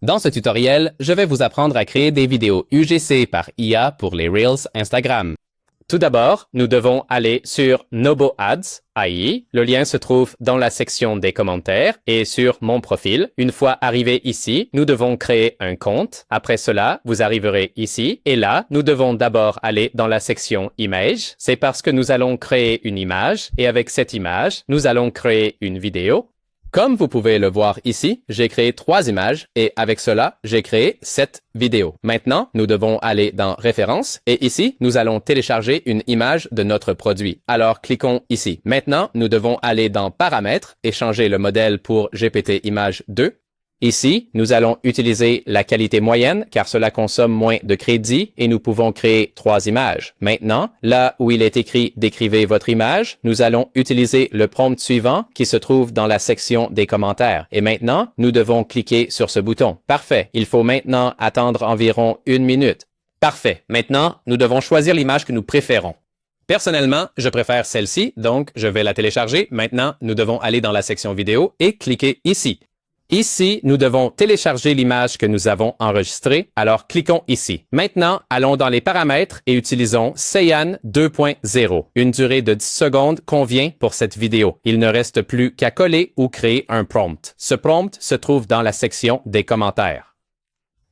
Dans ce tutoriel, je vais vous apprendre à créer des vidéos UGC par IA pour les Reels Instagram. Tout d'abord, nous devons aller sur Nobo Ads AI. Le lien se trouve dans la section des commentaires et sur mon profil. Une fois arrivé ici, nous devons créer un compte. Après cela, vous arriverez ici et là, nous devons d'abord aller dans la section Images. C'est parce que nous allons créer une image et avec cette image, nous allons créer une vidéo. Comme vous pouvez le voir ici, j'ai créé 3 images et avec cela, j'ai créé 7 vidéos. Maintenant, nous devons aller dans Références et ici, nous allons télécharger une image de notre produit. Alors, cliquons ici. Maintenant, nous devons aller dans Paramètres et changer le modèle pour GPT Image 2. Ici, nous allons utiliser la qualité moyenne car cela consomme moins de crédit et nous pouvons créer 3 images. Maintenant, là où il est écrit « Décrivez votre image », nous allons utiliser le prompt suivant qui se trouve dans la section des commentaires. Et maintenant, nous devons cliquer sur ce bouton. Parfait. Il faut maintenant attendre environ 1 minute. Parfait. Maintenant, nous devons choisir l'image que nous préférons. Personnellement, je préfère celle-ci, donc je vais la télécharger. Maintenant, nous devons aller dans la section vidéo et cliquer ici. Ici, nous devons télécharger l'image que nous avons enregistrée, alors cliquons ici. Maintenant, allons dans les paramètres et utilisons Cyan 2.0. Une durée de 10 secondes convient pour cette vidéo. Il ne reste plus qu'à coller ou créer un prompt. Ce prompt se trouve dans la section des commentaires.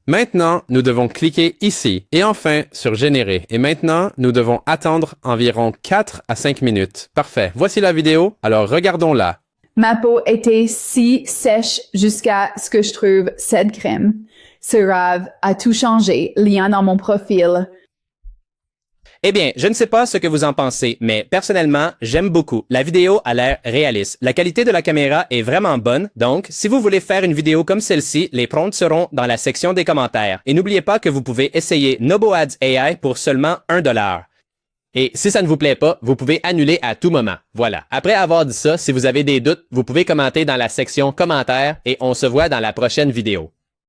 Maintenant, nous devons cliquer ici et enfin sur Générer. Et maintenant, nous devons attendre environ 4 à 5 minutes. Parfait. Voici la vidéo, alors regardons-la. Ma peau était si sèche jusqu'à ce que je trouve cette crème. Ce rêve a tout changé. Lien dans mon profil. Eh bien, je ne sais pas ce que vous en pensez, mais personnellement, j'aime beaucoup. La vidéo a l'air réaliste. La qualité de la caméra est vraiment bonne, donc si vous voulez faire une vidéo comme celle-ci, les prompts seront dans la section des commentaires. Et n'oubliez pas que vous pouvez essayer Nobo Ads AI pour seulement $1. Et si ça ne vous plaît pas, vous pouvez annuler à tout moment. Voilà. Après avoir dit ça, si vous avez des doutes, vous pouvez commenter dans la section commentaires et on se voit dans la prochaine vidéo.